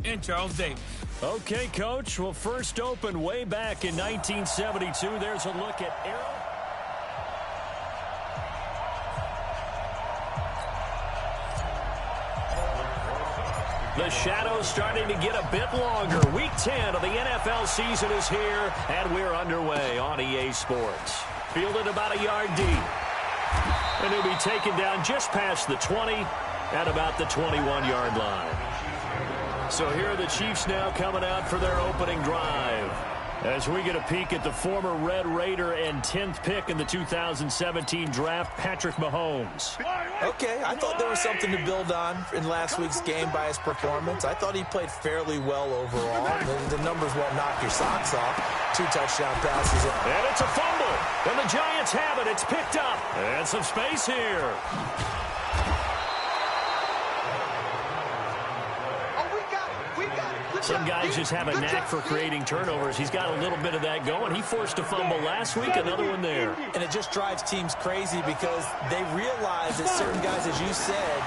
and Charles Davis. Okay, Coach. Well, first opened way back in 1972. There's a look at Aaron. The shadow's starting to get a bit longer. Week 10 of the NFL season is here, and we're underway on EA Sports. Fielded about a yard deep. And he'll be taken down just past the 20 at about the 21-yard line. So here are the Chiefs now coming out for their opening drive. As we get a peek at the former Red Raider and 10th pick in the 2017 draft, Patrick Mahomes. Okay, I thought there was something to build on in last week's game by his performance. I thought he played fairly well overall. The numbers won't knock your socks off. 2 touchdown passes. And it's a fumble. And the Giants have it. It's picked up. And some space here. Some guys just have a knack for creating turnovers. He's got a little bit of that going. He forced a fumble last week, another one there. And it just drives teams crazy because they realize that certain guys, as you said,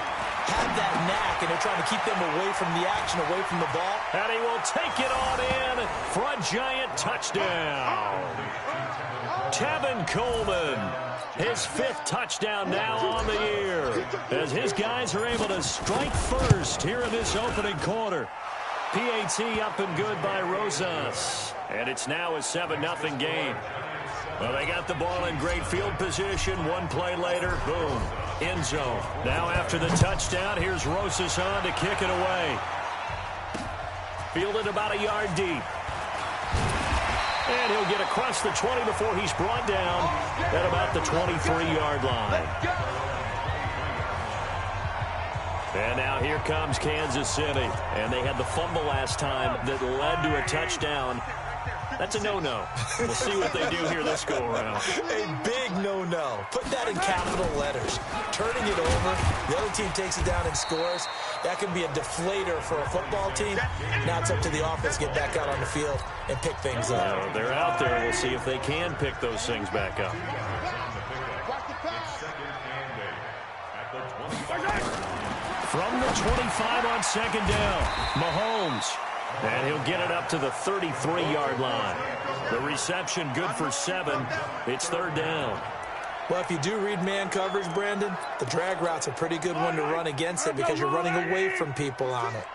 have that knack, and they're trying to keep them away from the action, away from the ball. And he will take it on in for a Giant touchdown. Tevin Coleman, his 5th touchdown now on the year, as his guys are able to strike first here in this opening quarter. PAT up and good by Rosas. And it's now a 7-0 game. Well, they got the ball in great field position. One play later, boom, end zone. Now after the touchdown, here's Rosas on to kick it away. Fielded about a yard deep. And he'll get across the 20 before he's brought down at about the 23-yard line. And now here comes Kansas City. And they had the fumble last time that led to a touchdown. That's a no-no. We'll see what they do here this go-around. A big no-no. Put that in capital letters. Turning it over, the other team takes it down and scores. That can be a deflator for a football team. Now it's up to the offense to get back out on the field and pick things up. They're out there. We'll see if they can pick those things back up. From the 25 on second down, Mahomes. And he'll get it up to the 33-yard line. The reception good for 7. It's 3rd down. Well, if you do read man coverage, Brandon, the drag route's a pretty good one to run against it because you're running away from people on it.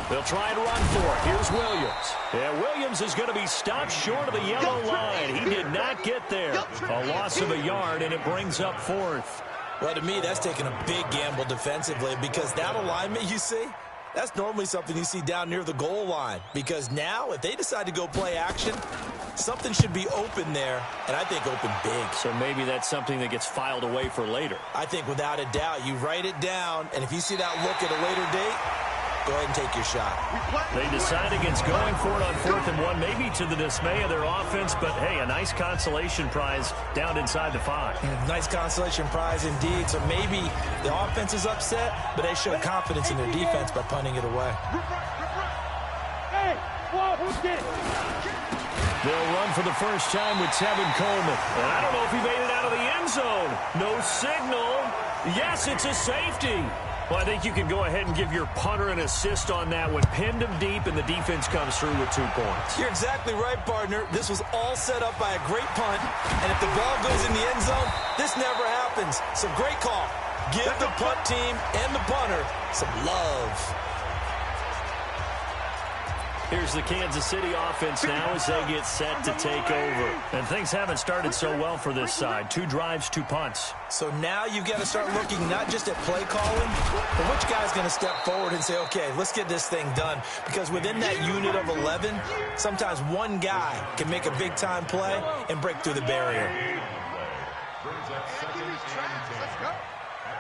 They'll try and run for it. Here's Williams. Yeah, Williams is going to be stopped short of the yellow line. He did not get there. A loss of a yard, and it brings up 4th. Well, to me, that's taking a big gamble defensively because that alignment you see, that's normally something you see down near the goal line. Because now, if they decide to go play action, something should be open there, and I think open big. So maybe that's something that gets filed away for later. I think without a doubt, you write it down, and if you see that look at a later date, go ahead and take your shot. They decide against going for it on 4th and 1, maybe to the dismay of their offense, but hey, a nice consolation prize down inside the 5. Nice consolation prize indeed. So maybe the offense is upset, but they show confidence in their defense by punting it away. They'll run for the first time with Tevin Coleman. And I don't know if he made it out of the end zone. No signal. Yes, it's a safety. Well, I think you can go ahead and give your punter an assist on that one. Pinned him deep, and the defense comes through with 2 points. You're exactly right, partner. This was all set up by a great punt, and if the ball goes in the end zone, this never happens. So great call. Give the punt team and the punter some love. Here's the Kansas City offense now as they get set to take over. And things haven't started so well for this side. 2 drives, 2 punts. So now you've got to start looking not just at play calling, but which guy's going to step forward and say, okay, let's get this thing done. Because within that unit of 11, sometimes one guy can make a big-time play and break through the barrier. At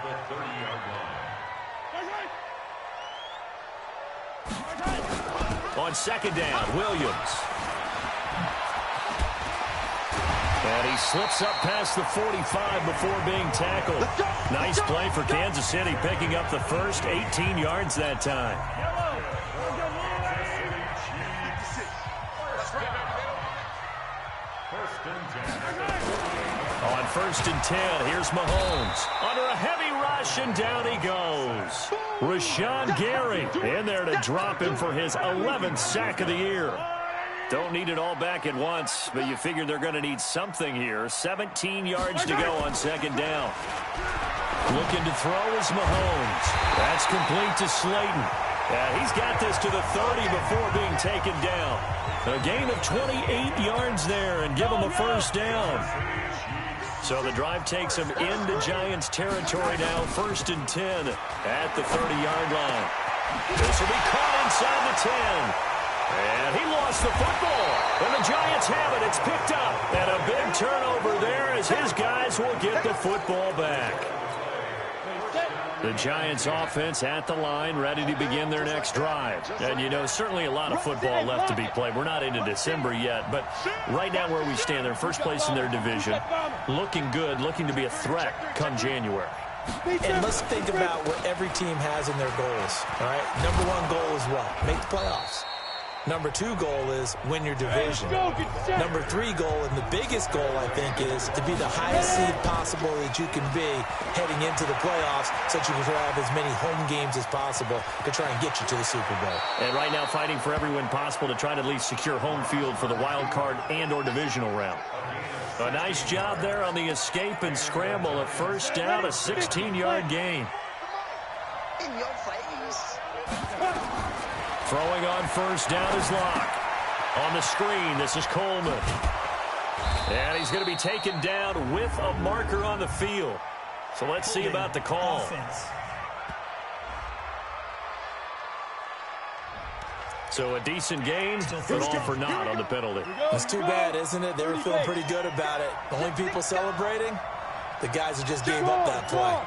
the 30-yard line. On second down, Williams. And he slips up past the 45 before being tackled. Nice play for Kansas City, picking up the first 18 yards that time. On 1st and 10, here's Mahomes. Under a heavy rush, and down he goes. Rashawn Gary in there to drop him for his 11th sack of the year. Don't need it all back at once, but you figure they're going to need something here. 17 yards to go on second down. Looking to throw is Mahomes. That's complete to Slayton. Yeah, he's got this to the 30 before being taken down. A gain of 28 yards there and give him a first down. So the drive takes him into Giants territory now, 1st and 10 at the 30-yard line. This will be caught inside the 10. And he lost the football. And the Giants have it. It's picked up. And a big turnover there as his guys will get the football back. The Giants offense at the line, ready to begin their next drive. And, you know, certainly a lot of football left to be played. We're not into December yet, but right now where we stand, they're first place in their division. Looking good, looking to be a threat come January. And let's think about what every team has in their goals, all right? Number one goal is what? Make the playoffs. Number two goal is win your division. Number three goal, and the biggest goal, I think, is to be the highest seed possible that you can be heading into the playoffs so that you can have as many home games as possible to try and get you to the Super Bowl. And right now fighting for every win possible to try to at least secure home field for the wild card and or divisional round. A nice job there on the escape and scramble. A first down, a 16-yard gain. In your face. Throwing on first down is Locke. On the screen, this is Coleman. And he's going to be taken down with a marker on the field. So let's see about the call. So a decent gain, but all for naught on the penalty. It's too bad, isn't it? They were feeling pretty good about it. The only people celebrating, the guys who just gave up that play.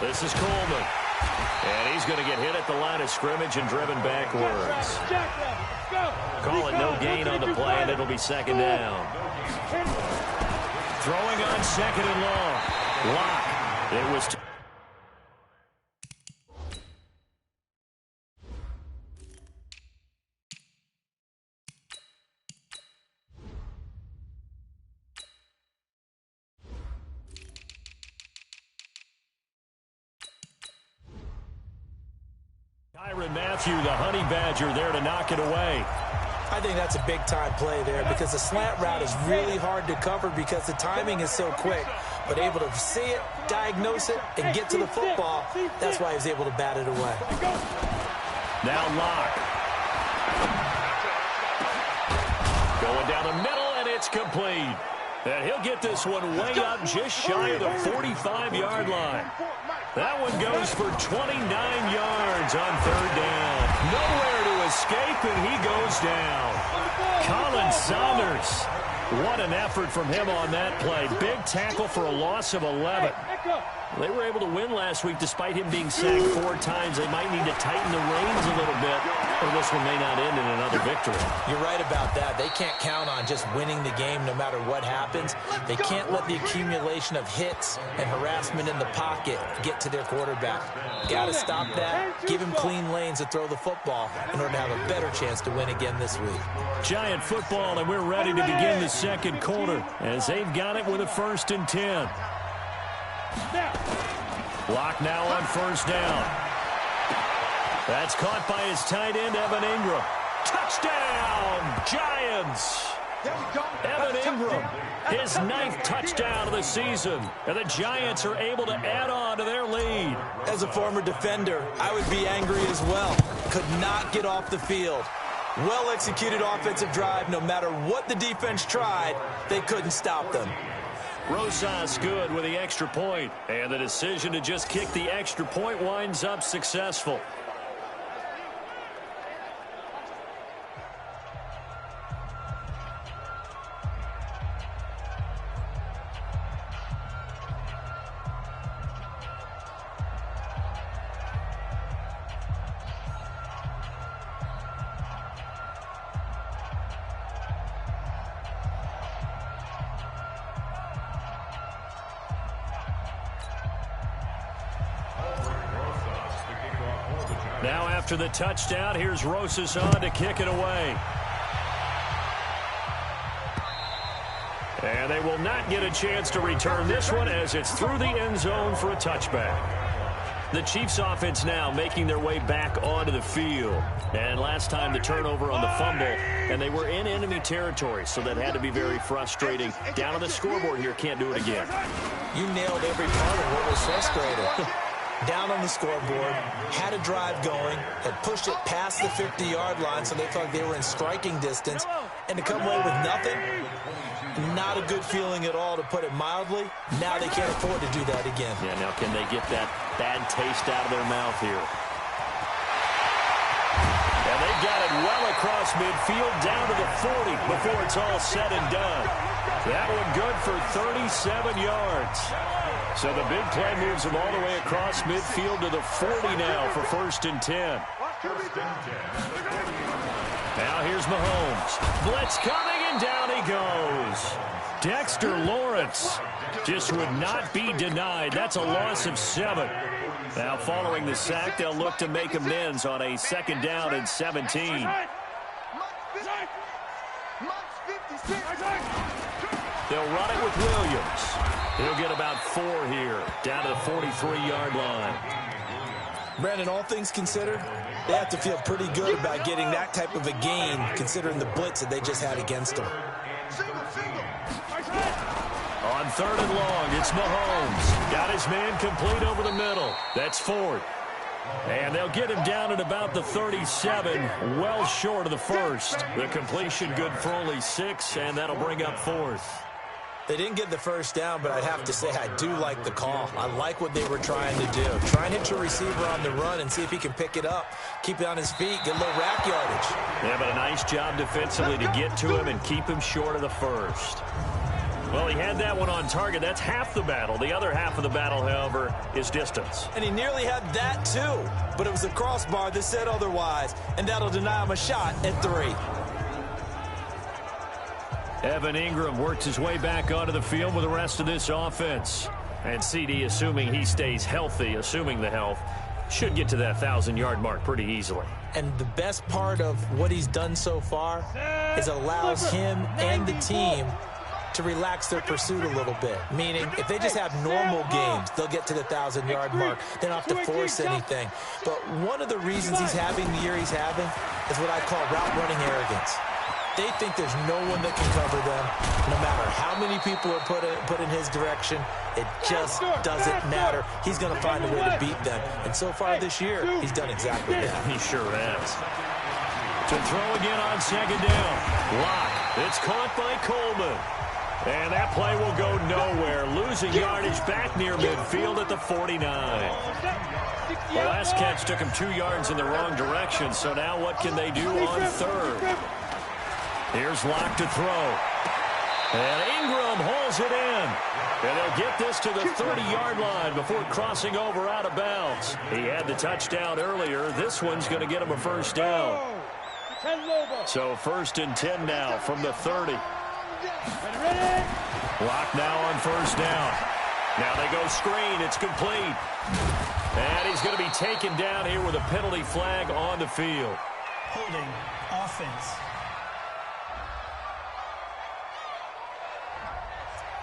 This is Coleman. And he's going to get hit at the line of scrimmage and driven backwards. Call it no gain on the play, and it'll be second down. Throwing on second and long. Locke. It was... Tyrann Mathieu, the Honey Badger, there to knock it away. I think that's a big-time play there because the slant route is really hard to cover because the timing is so quick. But able to see it, diagnose it, and get to the football, that's why he was able to bat it away. Now Locke. Going down the middle, and it's complete. And he'll get this one way up just shy of the 45-yard line. That one goes for 29 yards on third down. Nowhere to escape, and he goes down. Colin Saunders. What an effort from him on that play. Big tackle for a loss of 11. They were able to win last week despite him being sacked 4 times. They might need to tighten the reins a little bit, or this one may not end in another victory. You're right about that. They can't count on just winning the game no matter what happens. They can't let the accumulation of hits and harassment in the pocket get to their quarterback. Got to stop that, give him clean lanes to throw the football in order to have a better chance to win again this week. Giant football, and we're ready to begin the second quarter as they've got it with a 1st and 10. Locke now on first down. That's caught by his tight end, Evan Ingram. Touchdown, Giants! Evan Ingram, his 9th touchdown of the season. And the Giants are able to add on to their lead. As a former defender, I would be angry as well. Could not get off the field. Well-executed offensive drive. No matter what the defense tried, they couldn't stop them. Rosas good with the extra point. And the decision to just kick the extra point winds up successful. Now after the touchdown, here's Rosas on to kick it away. And they will not get a chance to return this one as it's through the end zone for a touchback. The Chiefs offense now making their way back onto the field. And last time the turnover on the fumble, and they were in enemy territory, so that had to be very frustrating. Down on the scoreboard here, can't do it again. You nailed every part of what was frustrating. Down on the scoreboard, had a drive going, had pushed it past the 50-yard line so they thought they were in striking distance, and to come away with nothing, not a good feeling at all, to put it mildly. Now they can't afford to do that again. Yeah, now can they get that bad taste out of their mouth here? And they got it well across midfield down to the 40 before it's all said and done. That one good for 37 yards. So the big play moves them all the way across midfield to the 40 now for 1st and 10. Now here's Mahomes. Blitz coming, and down he goes. Dexter Lawrence just would not be denied. That's a loss of 7. Now following the sack, they'll look to make amends on a 2nd down and 17. They'll run it with Williams. He'll get about 4 here, down to the 43-yard line. Brandon, all things considered, they have to feel pretty good about getting that type of a gain, considering the blitz that they just had against them. On 3rd and long, it's Mahomes. Got his man complete over the middle. That's 4th. And they'll get him down at about the 37, well short of the 1st. The completion good for only 6, and that'll bring up 4th. They didn't get the 1st down, but I'd have to say I do like the call. I like what they were trying to do. Try and hit your receiver on the run and see if he can pick it up, keep it on his feet, get a little rack yardage. Yeah, but a nice job defensively to get to him and keep him short of the 1st. Well, he had that one on target. That's half the battle. The other half of the battle, however, is distance. And he nearly had that, too. But it was a crossbar that said otherwise, and that'll deny him a shot at 3. Evan Ingram works his way back onto the field with the rest of this offense. And CD, assuming he stays healthy, assuming the health, should get to that 1,000-yard mark pretty easily. And the best part of what he's done so far is allows him and the team to relax their pursuit a little bit. Meaning, if they just have normal games, they'll get to the 1,000-yard mark. They don't have to force anything. But one of the reasons he's having the year he's having is what I call route-running arrogance. They think there's no one that can cover them. No matter how many people are put in his direction, it just doesn't matter. He's going to find a way to beat them. And so far this year, he's done exactly that. He sure has. To throw again on 2nd down. Lock. It's caught by Coleman. And that play will go nowhere. Losing yardage back near midfield at the 49. The last catch took him 2 yards in the wrong direction. So now what can they do on 3rd? Here's Lock to throw. And Ingram hauls it in. And they'll get this to the 30-yard line before crossing over out of bounds. He had the touchdown earlier. This one's going to get him a 1st down. So 1st and 10 now from the 30. Lock now on 1st down. Now they go screen. It's complete. And he's going to be taken down here with a penalty flag on the field. Holding offense.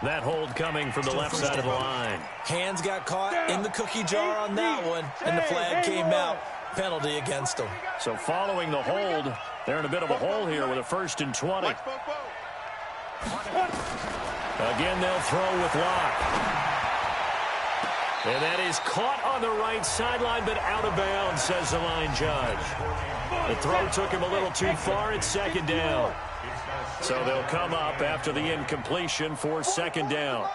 That hold coming from the left side of the line. Hands got caught in the cookie jar on that one, and the flag came out. Penalty against them. So following the hold, they're in a bit of a hole here with a 1st and 20. Again, they'll throw with Lock. And that is caught on the right sideline, but out of bounds, says the line judge. The throw took him a little too far. It's 2nd down. So they'll come up after the incompletion for 2nd down.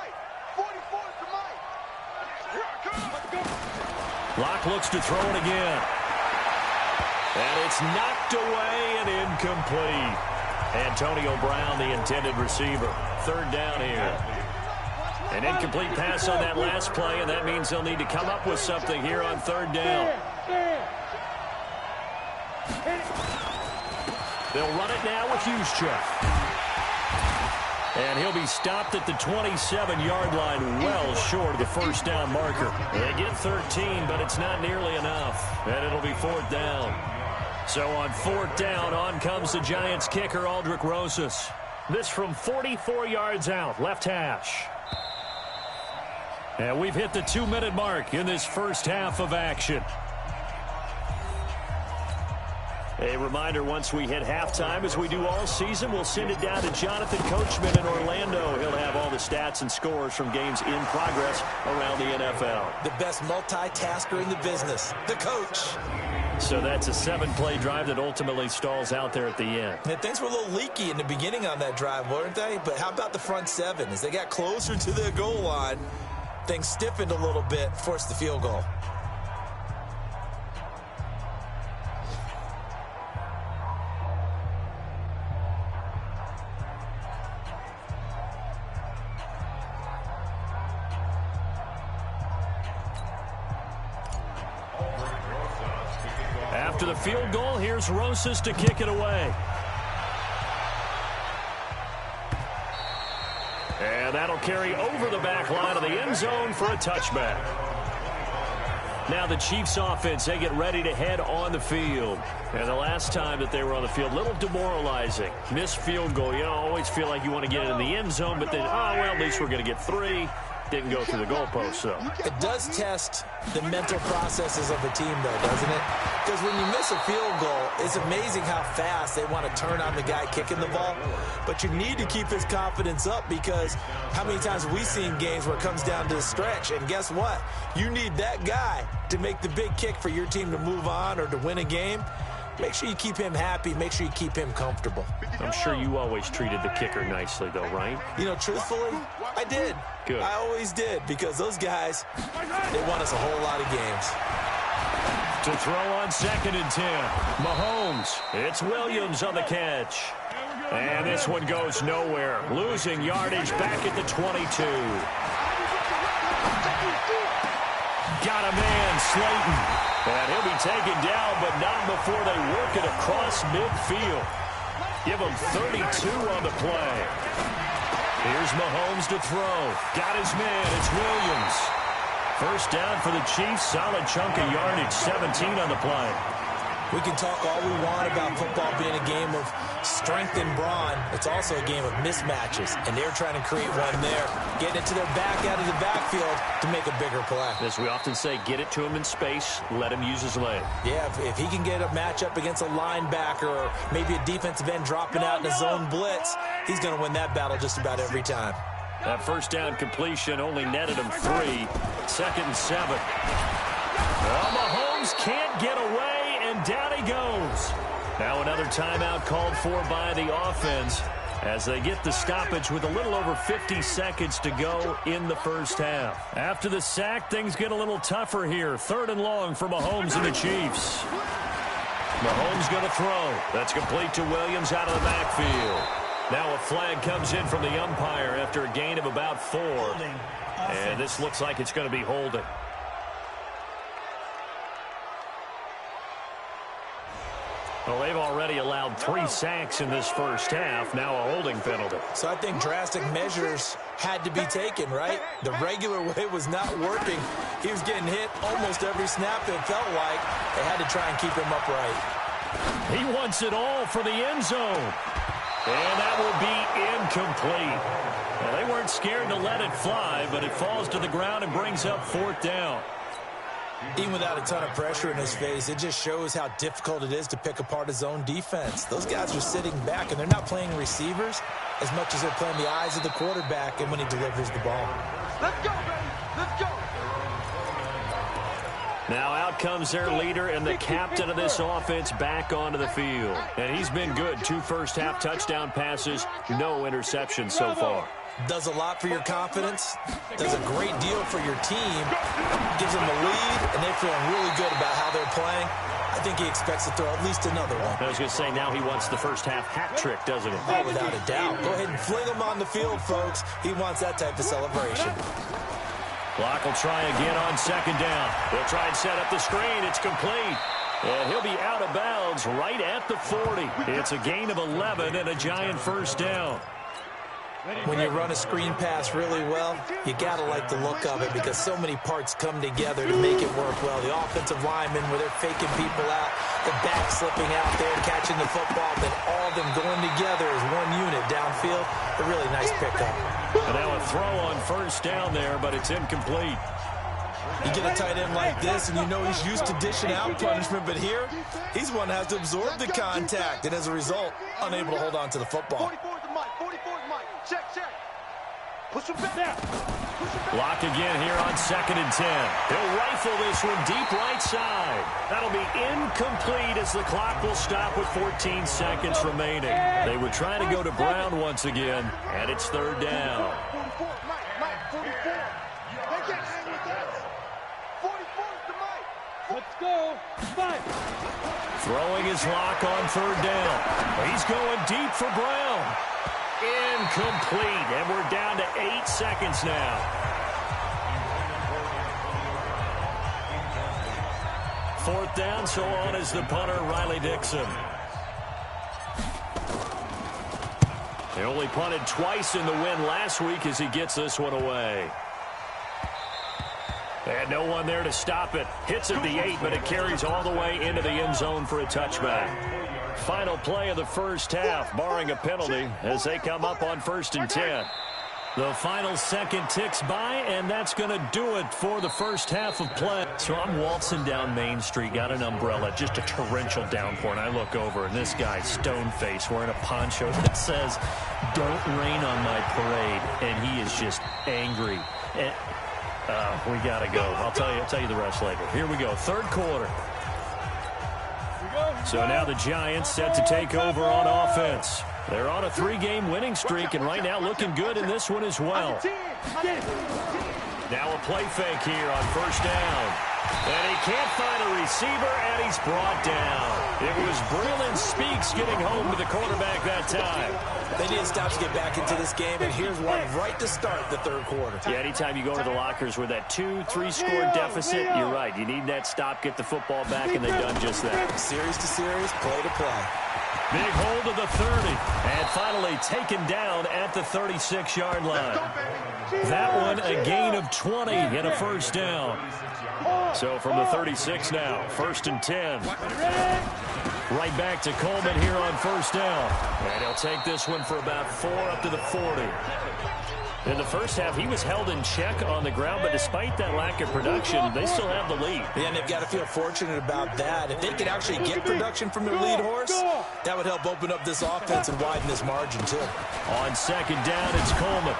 Lock looks to throw it again. And it's knocked away and incomplete. Antonio Brown, the intended receiver. 3rd down here. An incomplete pass on that last play, and that means they'll need to come up with something here on 3rd down. They'll run it now with Juszczyk. And he'll be stopped at the 27-yard line, well short of the 1st down marker. They get 13, but it's not nearly enough. And it'll be 4th down. So on 4th down, on comes the Giants kicker, Aldrick Rosas. This from 44 yards out, left hash. And we've hit the 2-minute mark in this first half of action. A reminder, once we hit halftime, as we do all season, we'll send it down to Jonathan Coachman in Orlando. He'll have all the stats and scores from games in progress around the NFL. The best multitasker in the business, the coach. So that's a 7-play drive that ultimately stalls out there at the end. And things were a little leaky in the beginning on that drive, weren't they? But how about the front 7? As they got closer to their goal line, things stiffened a little bit, forced the field goal. After the field goal, here's Rosas to kick it away. And that'll carry over the back line of the end zone for a touchback. Now the Chiefs offense, they get ready to head on the field. And the last time that they were on the field, a little demoralizing. Missed field goal. You always feel like you want to get it in the end zone, but then, well, at least we're going to get 3. Didn't go through the goalpost, so. It does test the mental processes of a team, though, doesn't it? Because when you miss a field goal, it's amazing how fast they want to turn on the guy kicking the ball. But you need to keep his confidence up, because how many times have we seen games where it comes down to the stretch? And guess what? You need that guy to make the big kick for your team to move on or to win a game. Make sure you keep him happy. Make sure you keep him comfortable. I'm sure you always treated the kicker nicely, though, right? You know, truthfully, I did. Good. I always did, because those guys, they won us a whole lot of games. To throw on 2nd and 10. Mahomes. It's Williams on the catch. And this one goes nowhere. Losing yardage back at the 22. Got a man, Slayton. And he'll be taken down, but not before they work it across midfield. Give him 32 on the play. Here's Mahomes to throw. Got his man. It's Williams. First down for the Chiefs. Solid chunk of yardage. 17 on the play. We can talk all we want about football being a game of strength and brawn. It's also a game of mismatches, and they're trying to create one there, getting it to their back out of the backfield to make a bigger play. As we often say, get it to him in space, let him use his leg. Yeah, if he can get a matchup against a linebacker or maybe a defensive end dropping out in a zone blitz, he's going to win that battle just about every time. That first down completion only netted him 3. 2nd and 7. Well, Mahomes can't get away, and down he goes. Now another timeout called for by the offense as they get the stoppage with a little over 50 seconds to go in the first half. After the sack, things get a little tougher here. 3rd and long for Mahomes and the Chiefs. Mahomes going to throw. That's complete to Williams out of the backfield. Now a flag comes in from the umpire after a gain of about 4. And this looks like it's going to be holding. Well, they've already allowed 3 sacks in this first half. Now a holding penalty. So I think drastic measures had to be taken, right? The regular way was not working. He was getting hit almost every snap, it felt like. They had to try and keep him upright. He wants it all for the end zone. And that will be incomplete. Well, they weren't scared to let it fly, but it falls to the ground and brings up 4th down. Even without a ton of pressure in his face, it just shows how difficult it is to pick apart his own defense. Those guys are sitting back, and they're not playing receivers as much as they're playing the eyes of the quarterback and when he delivers the ball. Let's go, baby. Let's go. Now out comes their leader and the captain of this offense back onto the field. And he's been good. 2 first-half touchdown passes, no interceptions so far. Does a lot for your confidence, does a great deal for your team, gives them a lead, and they're feeling really good about how they're playing. I think he expects to throw at least another one. I was going to say, now he wants the first-half hat trick, doesn't he? Oh, without a doubt. Go ahead and fling him on the field, folks. He wants that type of celebration. Clock will try again on 2nd down. They'll try and set up the screen. It's complete. And he'll be out of bounds right at the 40. It's a gain of 11 and a giant first down. When you run a screen pass really well, you got to like the look of it because so many parts come together to make it work well. The offensive linemen, where they're faking people out, the back slipping out there, catching the football, then all of them going together as one unit downfield. A really nice pickup. And now a throw on first down there, but it's incomplete. You get a tight end like this, and you know he's used to dishing out punishment, but here, he's one that has to absorb the contact, and as a result, unable to hold on to the football. 44's the mic. 44's the mic. Check. Push him back. Lock again here on 2nd and 10. He'll rifle this one deep right side. That'll be incomplete as the clock will stop with 14 seconds remaining. They were trying to go to Brown once again, and it's 3rd down. 44, Mike, 44. They can't hang with that. 44's the mic. Let's go. 5. Throwing his lock on 3rd down. He's going deep for Brown. Incomplete, and we're down to 8 seconds now. Fourth down, so on is the punter, Riley Dixon. They only punted twice in the win last week as he gets this one away. And no one there to stop it. Hits at the 8, but it carries all the way into the end zone for a touchback. Final play of the first half, barring a penalty, as they come up on 1st and 10. The final second ticks by, and that's going to do it for the first half of play. So I'm waltzing down Main Street, got an umbrella, just a torrential downpour, and I look over, and this guy's stone-faced wearing a poncho that says, "Don't rain on my parade," and he is just angry. And, we got to go. I'll tell you the rest later. Here we go, 3rd quarter. So now the Giants set to take over on offense. They're on a 3-game winning streak, and right now looking good in this one as well. Now a play fake here on 1st down. And he can't find a receiver, and he's brought down. It was Braylon Speaks getting home to the quarterback that time. They need to stop to get back into this game, and here's one right to start the 3rd quarter. Yeah, anytime you go to the lockers with that 2-3 score deficit, you're right. You need that stop, get the football back, and they've done just that. Series to series, play to play. Big hold of the 30, and finally taken down at the 36-yard line. That one a gain of 20 and a 1st down. So from the 36 now, 1st and 10. Right back to Coleman here on 1st down. And he'll take this one for about 4 up to the 40. In the first half, he was held in check on the ground, but despite that lack of production, they still have the lead. Yeah, and they've got to feel fortunate about that. If they could actually get production from their lead horse, that would help open up this offense and widen this margin, too. On 2nd down, it's Coleman.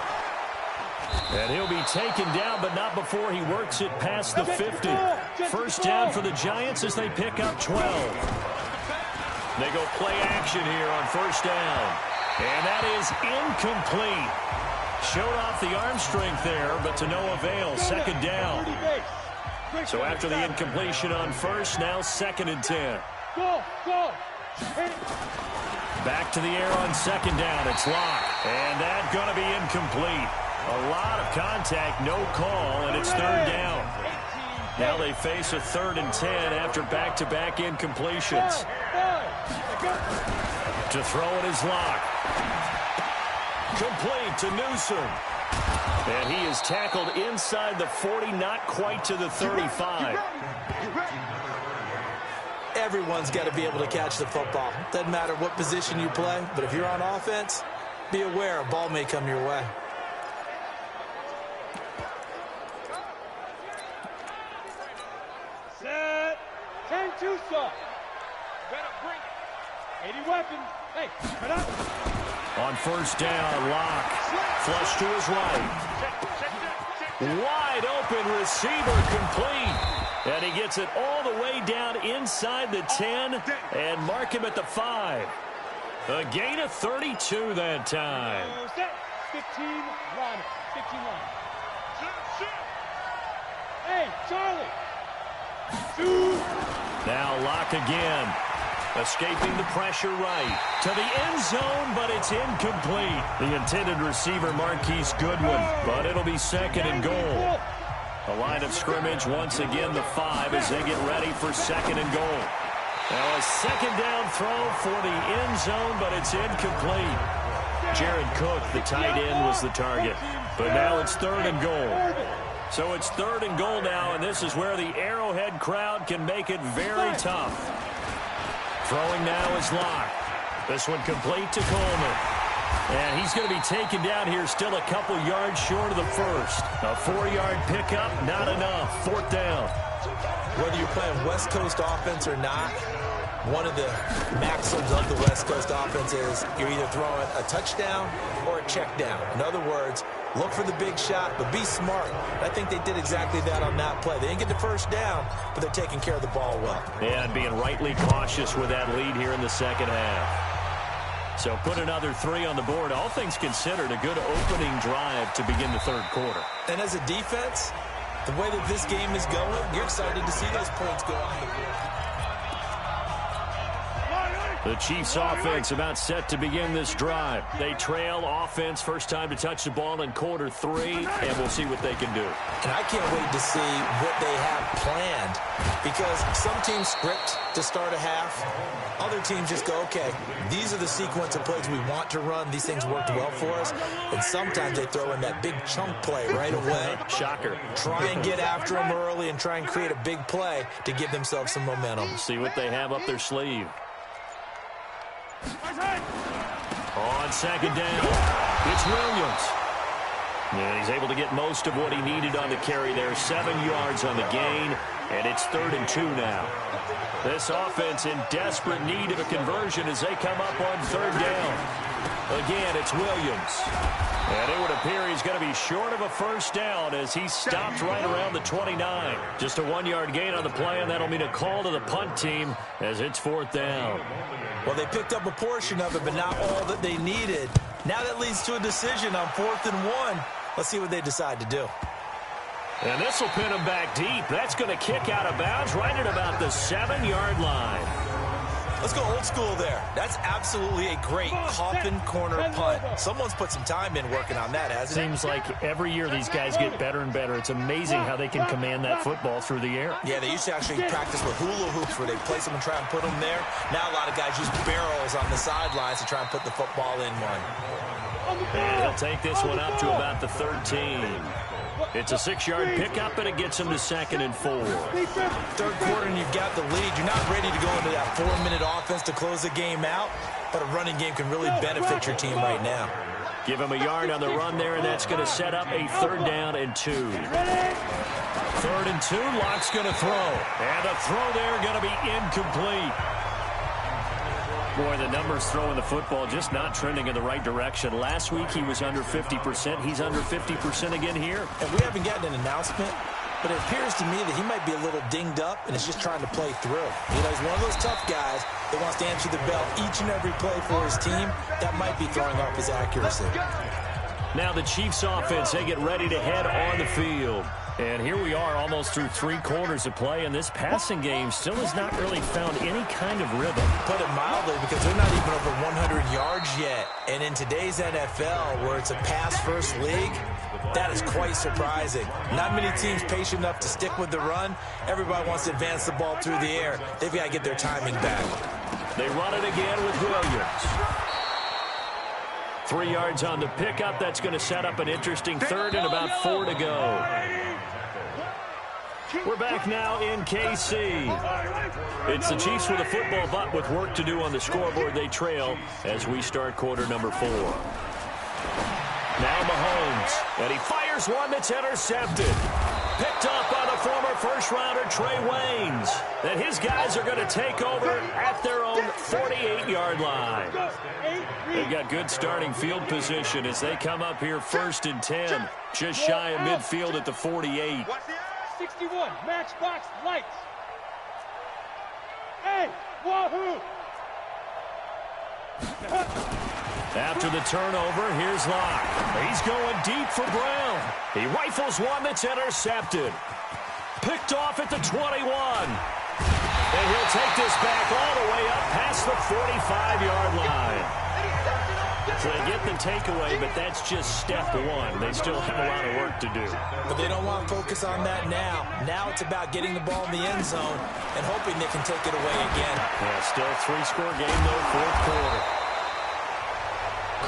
And he'll be taken down, but not before he works it past the 50. 1st down for the Giants as they pick up 12. They go play action here on 1st down. And that is incomplete. Showed off the arm strength there, but to no avail. 2nd down. So after the incompletion on 1st, now 2nd and 10. Back to the air on 2nd down. It's Locke. And that's going to be incomplete. A lot of contact, no call, and it's 3rd down. Now they face a 3rd and 10 after back-to-back incompletions. To throw it is Locke. Complete to Newsom. And he is tackled inside the 40, not quite to the 35. Everyone's got to be able to catch the football. Doesn't matter what position you play, but if you're on offense, be aware a ball may come your way. Set. 10-2 stop. Better bring it. 80 weapons. Hey, cut up. On 1st down, Locke. Flush to his right. Wide open receiver complete. And he gets it all the way down inside the 10 and mark him at the 5. A gain of 32 that time. 15 line. 15 line. Hey, Charlie. Now Locke again. Escaping the pressure right. To the end zone, but it's incomplete. The intended receiver, Marquise Goodwin. But it'll be 2nd and goal. The line of scrimmage, once again, the 5 as they get ready for 2nd and goal. Now a 2nd down throw for the end zone, but it's incomplete. Jared Cook, the tight end, was the target. But now it's 3rd and goal. So it's 3rd and goal now, and this is where the Arrowhead crowd can make it very tough. Throwing now is Locke. This one complete to Coleman. And he's going to be taken down here, still a couple yards short of the first. A 4-yard pickup, not enough. 4th down. Whether you're playing West Coast offense or not, one of the maxims of the West Coast offense is you're either throwing a touchdown or a check down. In other words, look for the big shot, but be smart. I think they did exactly that on that play. They didn't get the first down, but they're taking care of the ball well. And being rightly cautious with that lead here in the second half. So put another 3 on the board. All things considered, a good opening drive to begin the 3rd quarter. And as a defense, the way that this game is going, you're excited to see those points go on the board. The Chiefs offense about set to begin this drive. They trail offense, first time to touch the ball in quarter 3, and we'll see what they can do. And I can't wait to see what they have planned, because some teams script to start a half. Other teams just go, okay, these are the sequence of plays we want to run. These things worked well for us. And sometimes they throw in that big chunk play right away. Shocker. Try and get after them early and try and create a big play to give themselves some momentum. See what they have up their sleeve. On 2nd down, it's Williams. And he's able to get most of what he needed on the carry there. 7 yards on the gain, and it's 3rd and 2 now. This offense in desperate need of a conversion as they come up on 3rd down. Again, it's Williams. And it would appear he's going to be short of a first down as he stopped right around the 29. Just a 1-yard gain on the play, and that'll mean a call to the punt team as it's 4th down. Well, they picked up a portion of it, but not all that they needed. Now that leads to a decision on 4th and 1. Let's see what they decide to do. And this will pin him back deep. That's going to kick out of bounds right at about the 7-yard line. Let's go old school there. That's absolutely a great coffin corner punt. Someone's put some time in working on that, hasn't it? Seems like every year these guys get better and better. It's amazing how they can command that football through the air. Yeah, they used to actually practice with hula hoops where they place them and try and put them there. Now a lot of guys use barrels on the sidelines to try and put the football in one. And he'll take this one up to about the 13. It's a 6-yard pickup, and it gets him to 2nd and 4. 3rd quarter, and you've got the lead. You're not ready to go into that 4-minute offense to close the game out, but a running game can really benefit your team right now. Give him a yard on the run there, and that's going to set up a 3rd down and 2. 3rd and 2, Locke's going to throw. And the throw there going to be incomplete. Boy, the numbers throwing the football just not trending in the right direction. Last week he was under 50%. He's under 50% again here. And we haven't gotten an announcement, but it appears to me that he might be a little dinged up and is just trying to play through. You know, he's one of those tough guys that wants to answer the bell each and every play for his team. That might be throwing off his accuracy. Now the Chiefs offense, they get ready to head on the field. And here we are almost through 3 quarters of play, and this passing game still has not really found any kind of rhythm. Put it mildly, because they're not even over 100 yards yet. And in today's NFL, where it's a pass-first league, that is quite surprising. Not many teams patient enough to stick with the run. Everybody wants to advance the ball through the air. They've got to get their timing back. They run it again with Williams. 3 yards on the pickup. That's going to set up an interesting 3rd and about 4 to go. We're back now in KC. It's the Chiefs with a football, but with work to do on the scoreboard. They trail as we start quarter number 4. Now Mahomes, and he fires one that's intercepted. Picked up by the former first-rounder Trey Waynes. And his guys are going to take over at their own 48-yard line. They've got good starting field position as they come up here 1st and 10, just shy of midfield at the 48. 61, matchbox lights. Hey, wahoo! After the turnover, here's Locke. He's going deep for Brown. He rifles one that's intercepted. Picked off at the 21. And he'll take this back all the way up past the 45-yard line. So they get the takeaway, but that's just step 1. They still have a lot of work to do. But they don't want to focus on that now. Now it's about getting the ball in the end zone and hoping they can take it away again. Yeah, still 3-score game, though, 4th quarter.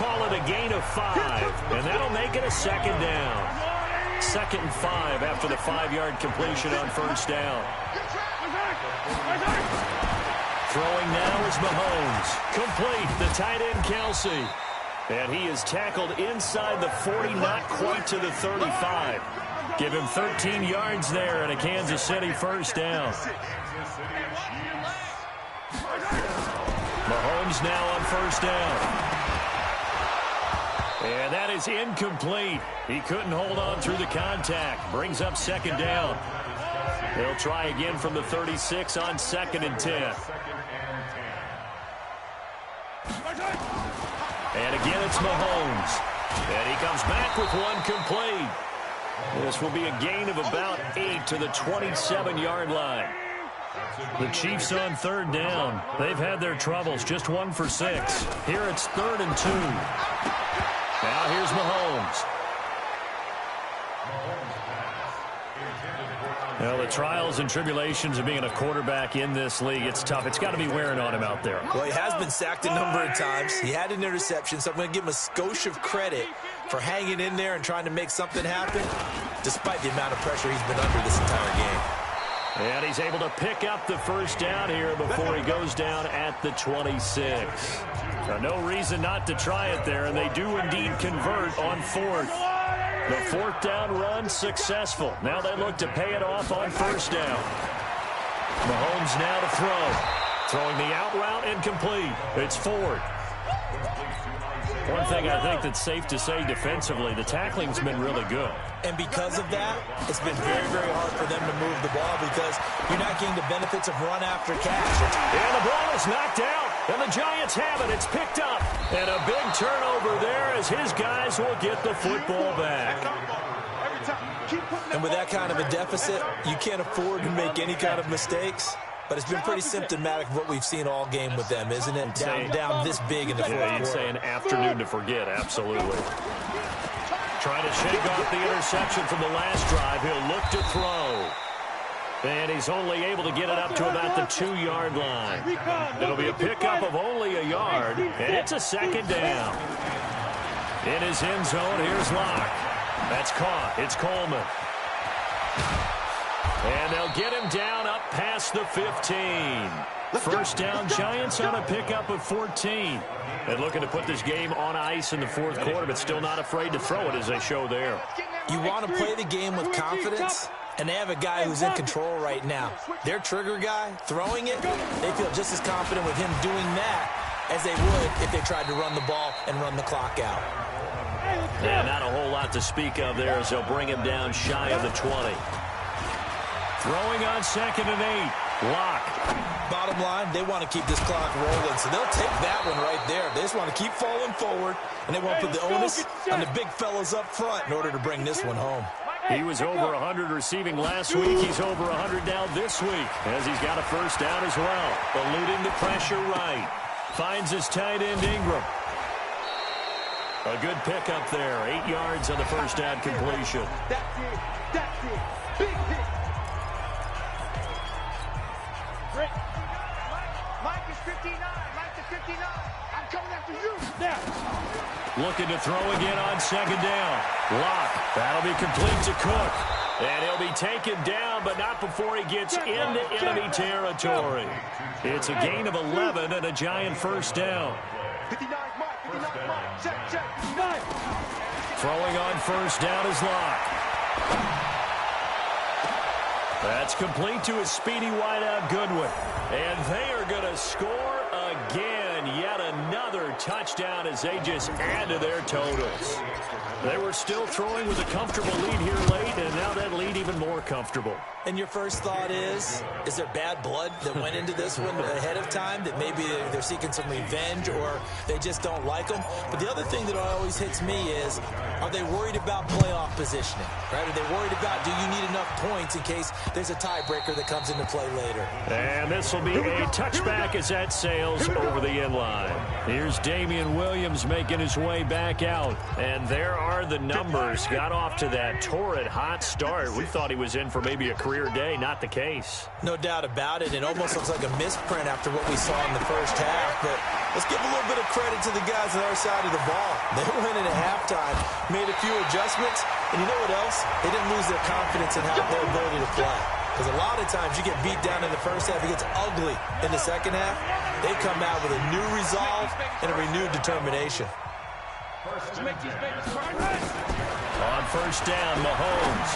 call it a gain of 5, and that'll make it a second down. 2nd and 5 after the 5-yard completion on first down. Throwing now is Mahomes. Complete, the tight end Kelsey. And he is tackled inside the 40, not quite to the 35. Give him 13 yards there and a Kansas City first down. Mahomes now on first down. And that is incomplete. He couldn't hold on through the contact. Brings up 2nd down. They'll try again from the 36 on 2nd and 10. And again, it's Mahomes. And he comes back with one complete. This will be a gain of about 8 to the 27-yard line. The Chiefs on 3rd down. They've had their troubles, just 1 for 6. Here it's 3rd and 2. Now here's Mahomes. Well, the trials and tribulations of being a quarterback in this league, it's tough. It's got to be wearing on him out there. Well, he has been sacked a number of times. He had an interception, so I'm going to give him a skosh of credit for hanging in there and trying to make something happen, despite the amount of pressure he's been under this entire game. And he's able to pick up the first down here before he goes down at the 26. No reason not to try it there, and they do indeed convert on 4th. The 4th down run successful. Now they look to pay it off on first down. Mahomes now to throw. Throwing the out route incomplete. It's Ford. One thing I think that's safe to say defensively, the tackling's been really good. And because of that, it's been very, very hard for them to move the ball because you're not getting the benefits of run after catch. And the ball is knocked out, and the Giants have it. It's picked up. And a big turnover there as his guys will get the football back. And with that kind of a deficit, you can't afford to make any kind of mistakes. But it's been pretty symptomatic of what we've seen all game with them, isn't it? Down this big in the fourth quarter. You'd say an afternoon to forget, absolutely. Trying to shake off the interception from the last drive. He'll look to throw. And he's only able to get it up to about the 2-yard line. It'll be a pickup of only a yard, and it's a 2nd down. In his end zone, here's Locke. That's caught. It's Coleman. And they'll get him down up past the 15. First down, Giants on a pickup of 14. And looking to put this game on ice in the 4th quarter, but still not afraid to throw it as they show there. You want to play the game with confidence, and they have a guy who's in control right now. Their trigger guy, throwing it, they feel just as confident with him doing that as they would if they tried to run the ball and run the clock out. Yeah, not a whole lot to speak of there as they'll bring him down shy of the 20. Throwing on 2nd and 8. Lock. Bottom line, they want to keep this clock rolling, so they'll take that one right there. They just want to keep falling forward, and they won't put the onus on the big fellas up front in order to bring this one home. He was over 100 receiving last week. He's over 100 now this week as he's got a first down as well. Eluding the pressure right. Finds his tight end Ingram. A good pickup there. 8 yards on the first down completion. That's it. That's it. Big hit. Mike is 59. Mike is 59. I'm coming after you. Now. Looking to throw again on 2nd down. Lock. That'll be complete to Cook. And he'll be taken down, but not before he gets into enemy territory. It's a gain of 11 and a Giant first down. 59 Mike. 59 Mike. Check. Throwing on first down is Lock. That's complete to his speedy wideout Goodwin. And they are going to score again. Yet another touchdown as they just add to their totals. They were still throwing with a comfortable lead here late, and now that lead even more comfortable. And your first thought is there bad blood that went into this one ahead of time, that maybe they're seeking some revenge or they just don't like them? But the other thing that always hits me is, are they worried about playoff positioning? Right? Are they worried about, do you need enough points in case there's a tiebreaker that comes into play later? And this will be a touchback as that sails over the end line. Here's Damian Williams making his way back out. And there are the numbers. Got off to that torrid hot start. We thought he was in for maybe a career day. Not the case. No doubt about it. It almost looks like a misprint after what we saw in the first half. But Let's give a little bit of credit to the guys on our side of the ball. They went in at halftime, made a few adjustments, and you know what else? They didn't lose their confidence in their ability to play. Because a lot of times you get beat down in the first half, it gets ugly in the second half. They come out with a new resolve and a renewed determination. On first down, Mahomes.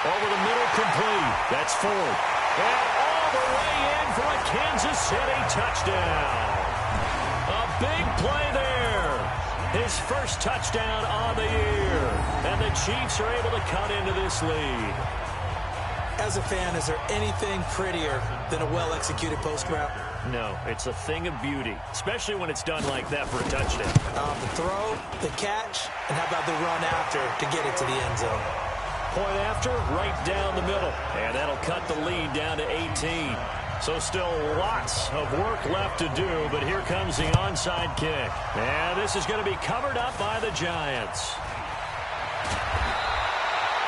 Over the middle, complete. That's Ford. And all the way in for a Kansas City touchdown. A big play there. His first touchdown on the year. And the Chiefs are able to cut into this lead. As a fan, is there anything prettier than a well-executed post route? No, it's a thing of beauty, especially when it's done like that for a touchdown. The throw, the catch, and how about the run after to get it to the end zone? Point after, right down the middle. And that'll cut the lead down to 18. So still lots of work left to do, but here comes the onside kick. And this is going to be covered up by the Giants.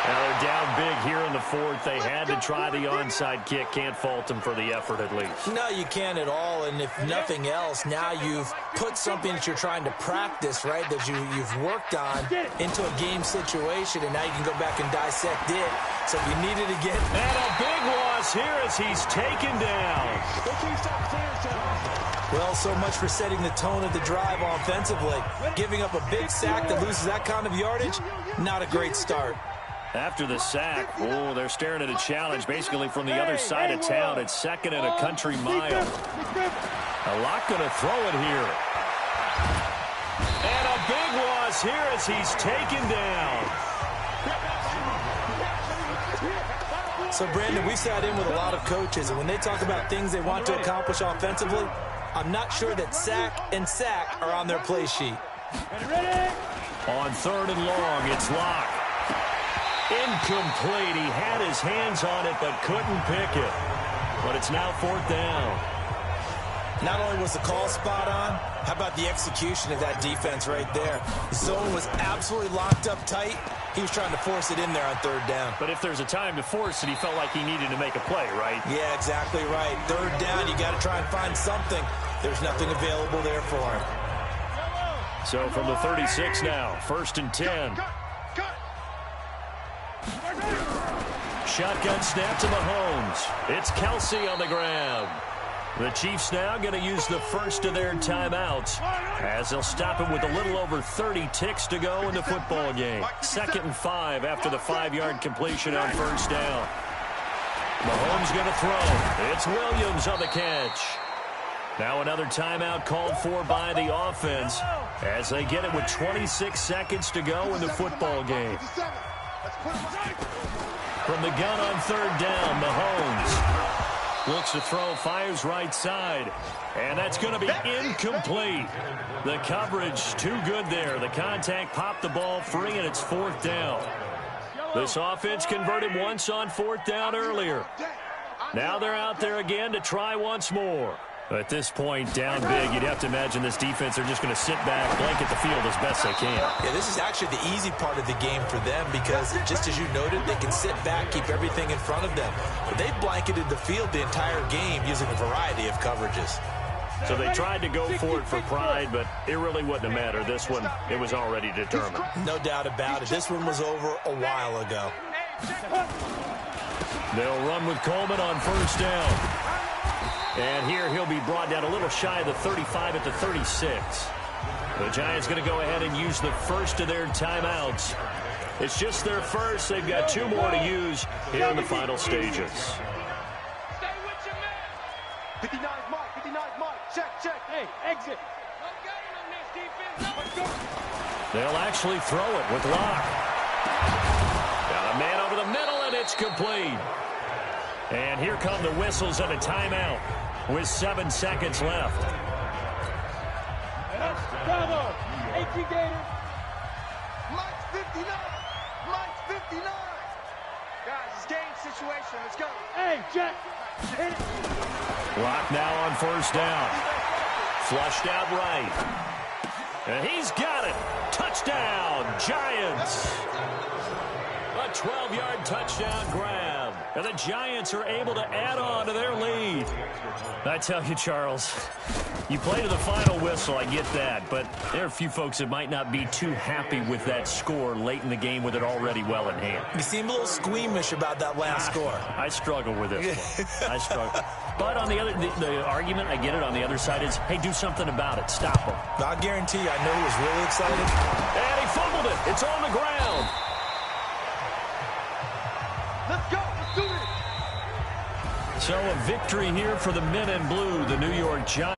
Now they're down big here in the fourth. They had to try the onside kick. Can't fault them for the effort at least. No, you can't at all. And if nothing else, now you've put something that you're trying to practice, right, that you've worked on into a game situation, and now you can go back and dissect it. So if you needed to get... And a big loss here as he's taken down. Well, so much for setting the tone of the drive offensively. Giving up a big sack that loses that kind of yardage, not a great start. After the sack, they're staring at a challenge basically from the other side of town. It's second and a country mile. A lot going to throw it here. And a big loss here as he's taken down. So, Brandon, we sat in with a lot of coaches, and when they talk about things they want to accomplish offensively, I'm not sure that sack and sack are on their play sheet. On third and long, it's Locke. Incomplete. He had his hands on it but couldn't pick it. But it's now fourth down. Not only was the call spot on, how about the execution of that defense right there? The zone was absolutely locked up tight. He was trying to force it in there on third down. But if there's a time to force it, he felt like he needed to make a play, right? Yeah, exactly right. Third down, you got to try and find something. There's nothing available there for him. So from the 36 now, first and 10. Shotgun snap to Mahomes. It's Kelsey on the ground. The Chiefs now going to use the first of their timeouts as they'll stop it with a little over 30 ticks to go in the football game. 2nd and 5 after the 5-yard completion on first down. Mahomes going to throw. It's Williams on the catch. Now another timeout called for by the offense as they get it with 26 seconds to go in the football game. From the gun on third down, Mahomes looks to throw, fires right side, and that's going to be incomplete. The coverage too good there. The contact popped the ball free, and it's fourth down. This offense converted once on fourth down earlier. Now they're out there again to try once more. At this point, down big, you'd have to imagine this defense are just going to sit back, blanket the field as best they can. Yeah, this is actually the easy part of the game for them because, just as you noted, they can sit back, keep everything in front of them. But they've blanketed the field the entire game using a variety of coverages. So they tried to go for it for pride, but it really wouldn't have mattered. This one, it was already determined. No doubt about it. This one was over a while ago. They'll run with Coleman on first down. And here he'll be brought down a little shy of the 35 at the 36. The Giants going to go ahead and use the first of their timeouts. It's just their first. They've got 2 more to use here in the final stages. 59 Mike, 59 Mike, check. Hey, exit. They'll actually throw it with Locke. Got a man over the middle, and it's complete. And here come the whistles and a timeout with 7 seconds left. Bravo. 18 Gators. Mike's 59. Mike's 59. Guys, it's game situation. Let's go. Hey, Jack. Hit it. Locke now on first down. Flushed out right. And he's got it. Touchdown, Giants. A 12-yard touchdown grab. And the Giants are able to add on to their lead. I tell you, Charles, You play to the final whistle, I get that, but there are a few folks that might not be too happy with that score late in the game with it already well in hand. You seem a little squeamish about that last score. I struggle with this one. I struggle. But on the other, the argument, I get it, on the other side is, hey, do something about it. Stop him. I guarantee you, I know he was really excited. And he fumbled it. It's on the ground. Let's go. Let's do it. So a victory here for the men in blue, the New York Giants.